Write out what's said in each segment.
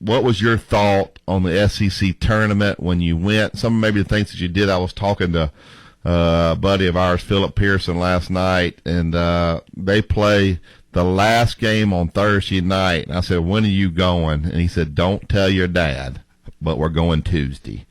what was your thought on the SEC tournament when you went? Some maybe the things that you did. I was talking to a buddy of ours, Philip Pearson, last night, and they play the last game on Thursday night. And I said, when are you going? And he said, don't tell your dad, but we're going Tuesday.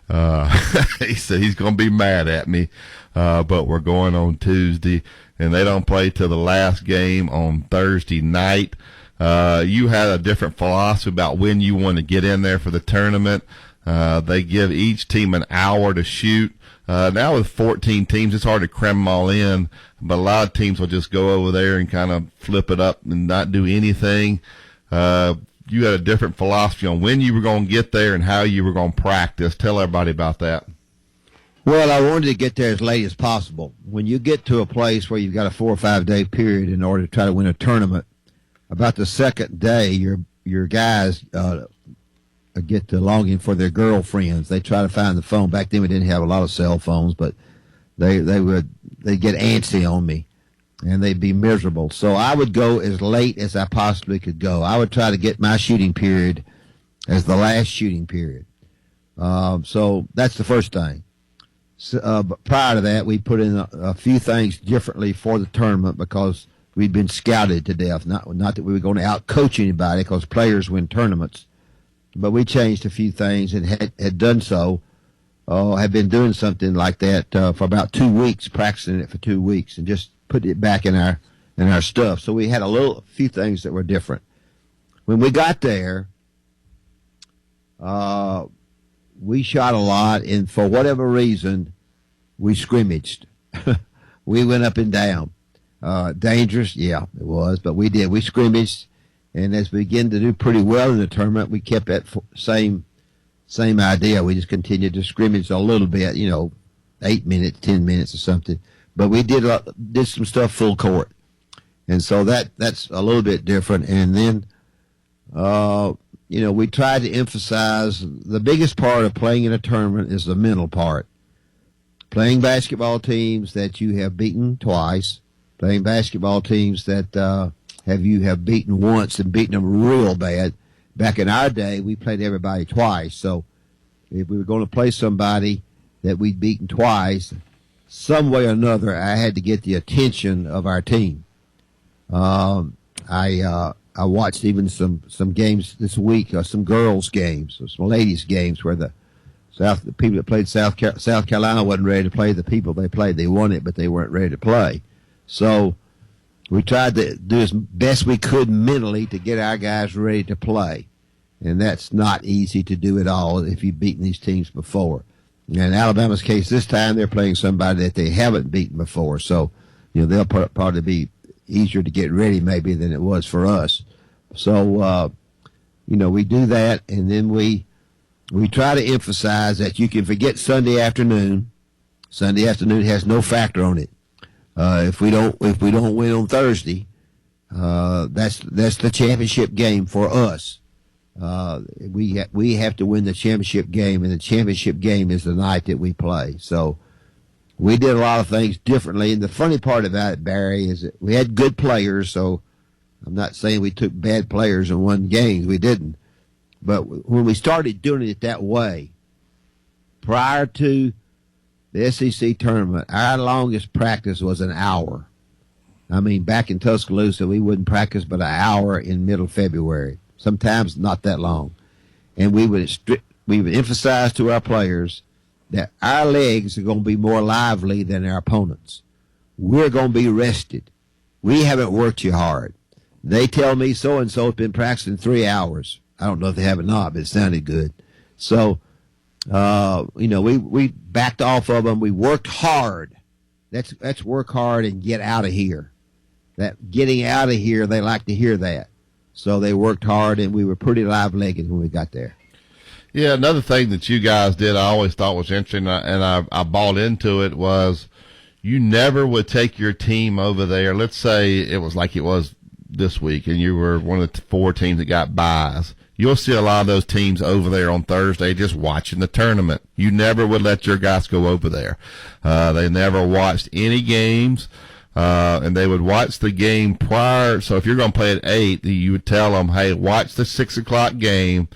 He said he's going to be mad at me, but we're going on Tuesday. And they don't play till the last game on Thursday night. You had a different philosophy about when you want to get in there for the tournament. They give each team an hour to shoot. Now with 14 teams, it's hard to cram them all in, but a lot of teams will just go over there and kind of flip it up and not do anything. You had a different philosophy on when you were going to get there and how you were going to practice. Tell everybody about that. Well, I wanted to get there as late as possible. When you get to a place where you've got a 4 or 5 day period in order to try to win a tournament, about the second day, your guys get the longing for their girlfriends. They try to find the phone. Back then, we didn't have a lot of cell phones, but they'd get antsy on me, and they'd be miserable. So I would go as late as I possibly could go. I would try to get my shooting period as the last shooting period. So that's the first thing. So, but prior to that, we put in a few things differently for the tournament because we'd been scouted to death. Not that we were going to outcoach anybody because players win tournaments, but we changed a few things and had done so. Had been doing something like that for about 2 weeks, practicing it for 2 weeks, and just put it back in our stuff. So we had a few things that were different. When we got there, we shot a lot, and for whatever reason, we scrimmaged. We went up and down. Dangerous, yeah, it was, but we did. We scrimmaged, and as we began to do pretty well in the tournament, we kept that same idea. We just continued to scrimmage a little bit, 8 minutes, 10 minutes or something. But we did some stuff full court, and so that's a little bit different. And then, we tried to emphasize the biggest part of playing in a tournament is the mental part. Playing basketball teams that you have beaten twice, playing basketball teams that you have beaten once and beaten them real bad. Back in our day, we played everybody twice. So if we were going to play somebody that we'd beaten twice, some way or another, I had to get the attention of our team. I watched even some games this week, some girls' games, some ladies' games where the people that played South Carolina wasn't ready to play the people they played. They won it, but they weren't ready to play. So we tried to do as best we could mentally to get our guys ready to play. And that's not easy to do at all if you've beaten these teams before. And in Alabama's case this time, they're playing somebody that they haven't beaten before. So, they'll probably be easier to get ready maybe than it was for us. So, we do that, and then we try to emphasize that you can forget Sunday afternoon. Sunday afternoon has no factor on it. If we don't win on Thursday, that's the championship game for us. We have to win the championship game, and the championship game is the night that we play. So we did a lot of things differently. And the funny part about it, Barry, is that we had good players. So I'm not saying we took bad players and won games. We didn't. But when we started doing it that way, prior to the SEC tournament, our longest practice was an hour. I mean, back in Tuscaloosa, we wouldn't practice but an hour in middle February. Sometimes not that long. And we would emphasize to our players that our legs are going to be more lively than our opponents. We're going to be rested. We haven't worked you hard. They tell me so-and-so has been practicing 3 hours. I don't know if they have or not, but it sounded good. So, we backed off of them. We worked hard. Let's work hard and get out of here. That getting out of here, they like to hear that. So they worked hard, and we were pretty live-legged when we got there. Yeah, another thing that you guys did I always thought was interesting, and I bought into it, was you never would take your team over there. Let's say it was like it was this week, and you were one of the 4 teams that got buys. You'll see a lot of those teams over there on Thursday just watching the tournament. You never would let your guys go over there. They never watched any games. and they would watch the game prior. So if you're going to play at 8, you would tell them, hey, watch the 6 o'clock game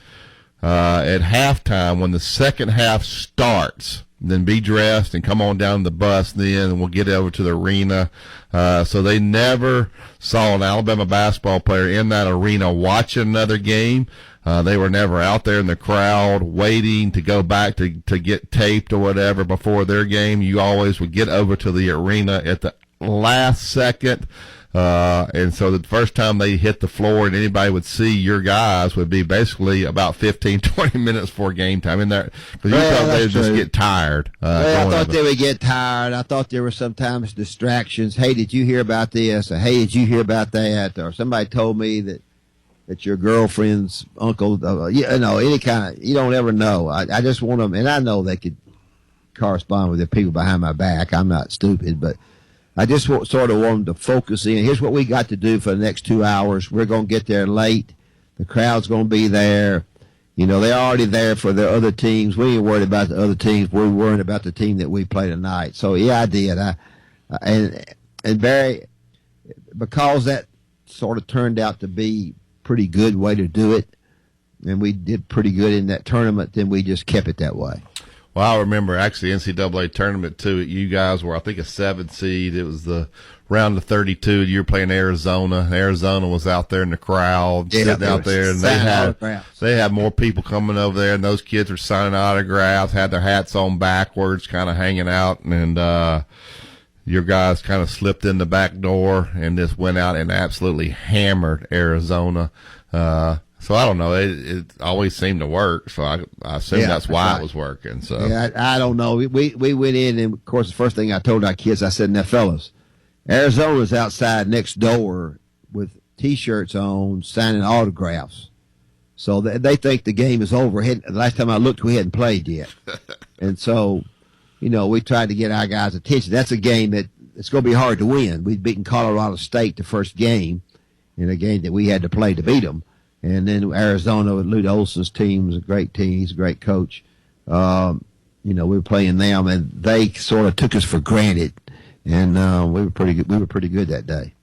at halftime when the second half starts. Then be dressed and come on down the bus then, and we'll get over to the arena. So they never saw an Alabama basketball player in that arena watching another game. They were never out there in the crowd waiting to go back to get taped or whatever before their game. You always would get over to the arena at the last second. And so the first time they hit the floor and anybody would see your guys would be basically about 15, 20 minutes before game time in there. Because you thought they would just get tired. I thought they would get tired. I thought there were sometimes distractions. Hey, did you hear about this? Or, hey, did you hear about that? Or somebody told me that your girlfriend's uncle, any kind of, you don't ever know. I just want them, and I know they could correspond with the people behind my back. I'm not stupid, but I just sort of want them to focus in. Here's what we got to do for the next 2 hours. We're going to get there late. The crowd's going to be there. They're already there for their other teams. We ain't worried about the other teams. We're worried about the team that we play tonight. So, yeah, I did. And Barry, because that sort of turned out to be pretty good way to do it, and we did pretty good in that tournament, then we just kept it that way. Well, I remember actually NCAA tournament too. You guys were, I think, a 7 seed. It was the round of 32. You were playing Arizona. Arizona was out there in the crowd, sitting out there, and they had more people coming over there, and those kids were signing autographs, had their hats on backwards, kind of hanging out, and your guys kind of slipped in the back door and just went out and absolutely hammered Arizona. So I don't know. It always seemed to work. So I assume that's why it was working. So yeah, I don't know. We went in, and of course the first thing I told our kids, I said, "Now fellas, Arizona's outside next door with T-shirts on, signing autographs. So they think the game is over. The last time I looked, we hadn't played yet, and so we tried to get our guys' attention. That's a game that it's going to be hard to win. We'd beaten Colorado State the first game in a game that we had to play to beat them. And then Arizona with Lute Olson's team was a great team. He's a great coach. We were playing them, and they sort of took us for granted. And we were pretty good. We were pretty good that day.